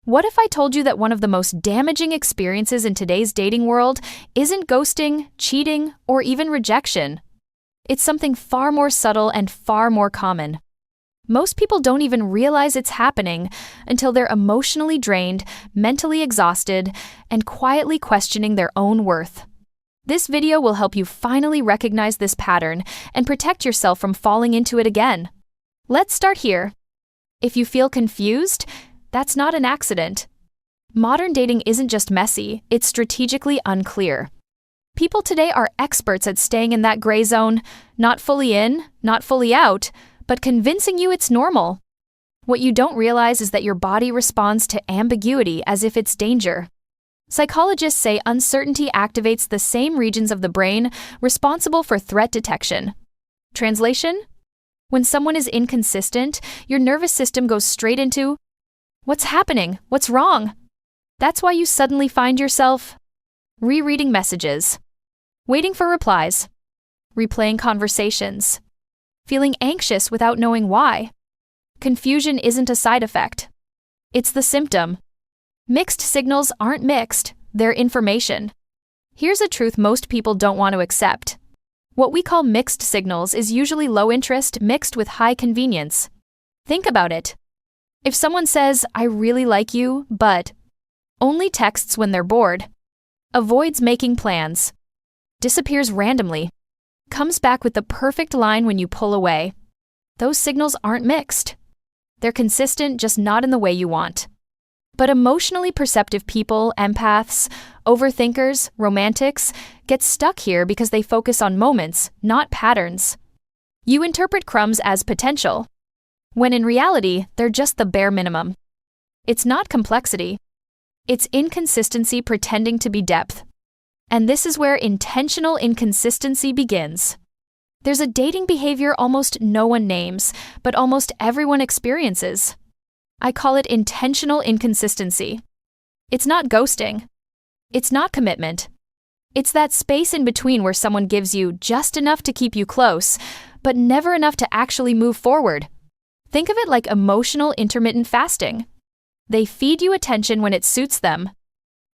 What if I told you that one of the most damaging experiences in today's dating world isn't ghosting, cheating, or even rejection? It's something far more subtle and far more common. Most people don't even realize it's happening until they're emotionally drained, mentally exhausted, and quietly questioning their own worth. This video will help you finally recognize this pattern and protect yourself from falling into it again. Let's start here. If you feel confused, that's not an accident. Modern dating isn't just messy, it's strategically unclear. People today are experts at staying in that gray zone, not fully in, not fully out, but convincing you it's normal. What you don't realize is that your body responds to ambiguity as if it's danger. Psychologists say uncertainty activates the same regions of the brain responsible for threat detection. Translation? When someone is inconsistent, your nervous system goes straight into, "What's happening? What's wrong?" That's why you suddenly find yourself rereading messages, waiting for replies, replaying conversations, feeling anxious without knowing why. Confusion isn't a side effect. It's the symptom. Mixed signals aren't mixed, they're information. Here's a truth most people don't want to accept. What we call mixed signals is usually low interest mixed with high convenience. Think about it. If someone says, "I really like you, but," only texts when they're bored, avoids making plans, disappears randomly, comes back with the perfect line when you pull away, those signals aren't mixed. They're consistent, just not in the way you want. But emotionally perceptive people, empaths, overthinkers, romantics, get stuck here because they focus on moments, not patterns. You interpret crumbs as potential, when in reality, they're just the bare minimum. It's not complexity. It's inconsistency pretending to be depth. And this is where intentional inconsistency begins. There's a dating behavior almost no one names, but almost everyone experiences. I call it intentional inconsistency. It's not ghosting. It's not commitment. It's that space in between where someone gives you just enough to keep you close, but never enough to actually move forward. Think of it like emotional intermittent fasting. They feed you attention when it suits them,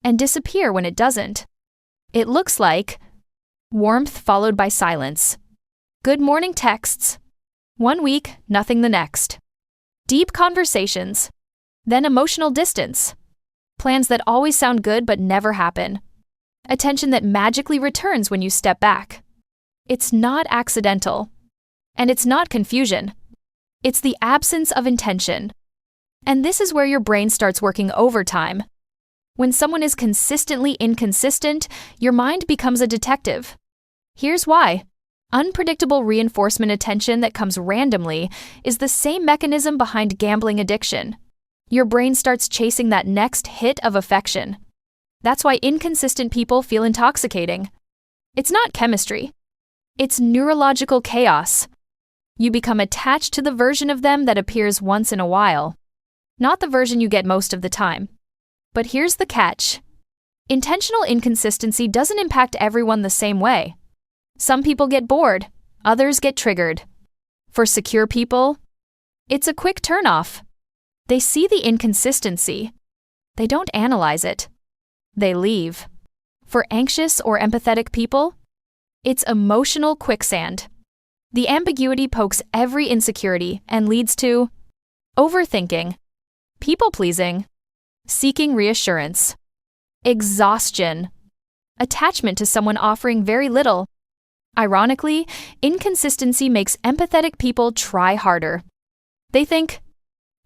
and disappear when it doesn't. It looks like warmth followed by silence. Good morning texts. 1 week, nothing the next. Deep conversations. Then emotional distance. Plans that always sound good but never happen. Attention that magically returns when you step back. It's not accidental. And it's not confusion. It's the absence of intention. And this is where your brain starts working overtime. When someone is consistently inconsistent, your mind becomes a detective. Here's why. Unpredictable reinforcement attention that comes randomly is the same mechanism behind gambling addiction. Your brain starts chasing that next hit of affection. That's why inconsistent people feel intoxicating. It's not chemistry. It's neurological chaos. You become attached to the version of them that appears once in a while, not the version you get most of the time. But here's the catch. Intentional inconsistency doesn't impact everyone the same way. Some people get bored, others get triggered. For secure people, it's a quick turnoff. They see the inconsistency. They don't analyze it. They leave. For anxious or empathetic people, it's emotional quicksand. The ambiguity pokes every insecurity and leads to overthinking, people-pleasing, seeking reassurance, exhaustion, attachment to someone offering very little. Ironically, inconsistency makes empathetic people try harder. They think,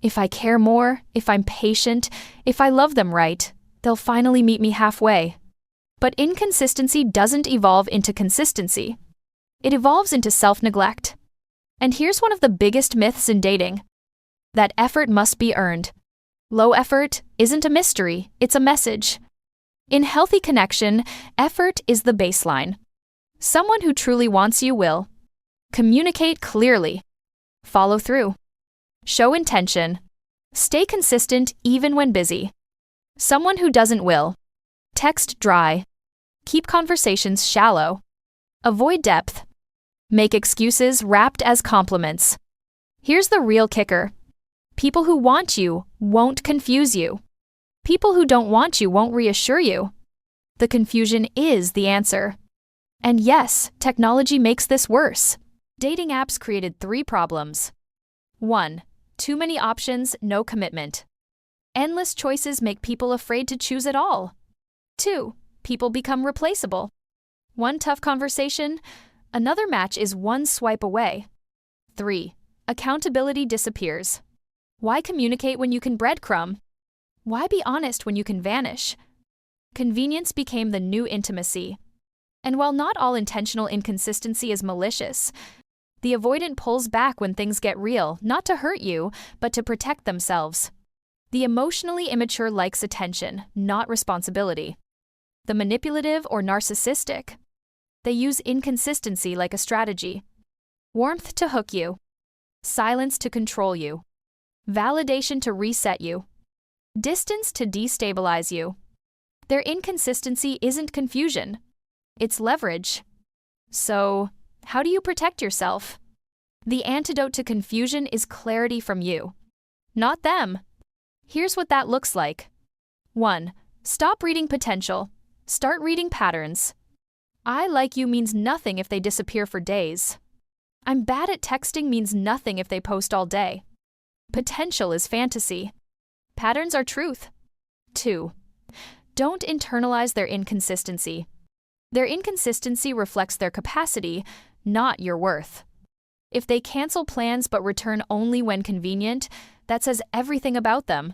if I care more, if I'm patient, if I love them right, they'll finally meet me halfway. But inconsistency doesn't evolve into consistency. It evolves into self-neglect. And here's one of the biggest myths in dating. That effort must be earned. Low effort isn't a mystery, it's a message. In healthy connection, effort is the baseline. Someone who truly wants you will communicate clearly, follow through, show intention, stay consistent even when busy. Someone who doesn't will text dry, keep conversations shallow, avoid depth, make excuses wrapped as compliments. Here's the real kicker. People who want you won't confuse you. People who don't want you won't reassure you. The confusion is the answer. And yes, technology makes this worse. Dating apps created 3 problems. 1. Too many options, no commitment. Endless choices make people afraid to choose at all. 2. People become replaceable. One tough conversation, another match is one swipe away. 3. Accountability disappears. Why communicate when you can breadcrumb? Why be honest when you can vanish? Convenience became the new intimacy. And while not all intentional inconsistency is malicious, the avoidant pulls back when things get real, not to hurt you, but to protect themselves. The emotionally immature likes attention, not responsibility. The manipulative or narcissistic, they use inconsistency like a strategy. Warmth to hook you. Silence to control you. Validation to reset you. Distance to destabilize you. Their inconsistency isn't confusion. It's leverage. So, how do you protect yourself? The antidote to confusion is clarity from you, not them. Here's what that looks like. 1. Stop reading potential. Start reading patterns. I like you means nothing if they disappear for days. I'm bad at texting means nothing if they post all day. Potential is fantasy. Patterns are truth. 2. Don't internalize their inconsistency. Their inconsistency reflects their capacity, not your worth. If they cancel plans but return only when convenient, that says everything about them.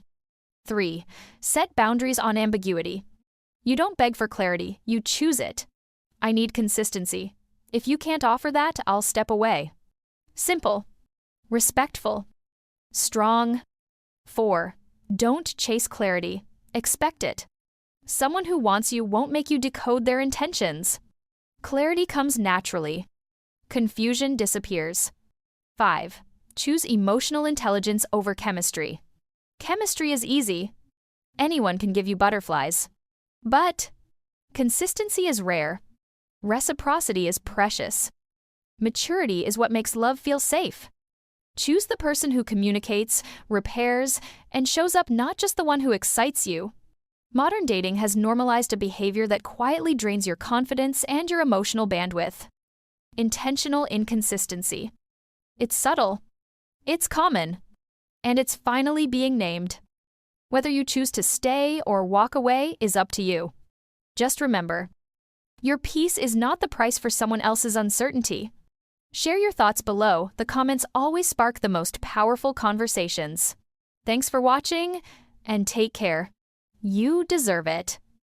3. Set boundaries on ambiguity. You don't beg for clarity, you choose it. I need consistency. If you can't offer that, I'll step away. Simple. Respectful. Strong. 4. Don't chase clarity. Expect it. Someone who wants you won't make you decode their intentions. Clarity comes naturally. Confusion disappears. 5. Choose emotional intelligence over chemistry. Chemistry is easy. Anyone can give you butterflies. But consistency is rare. Reciprocity is precious. Maturity is what makes love feel safe. Choose the person who communicates, repairs, and shows up, not just the one who excites you. Modern dating has normalized a behavior that quietly drains your confidence and your emotional bandwidth. Intentional inconsistency. It's subtle. It's common. And it's finally being named. Whether you choose to stay or walk away is up to you. Just remember, your peace is not the price for someone else's uncertainty. Share your thoughts below. The comments always spark the most powerful conversations. Thanks for watching, and take care. You deserve it.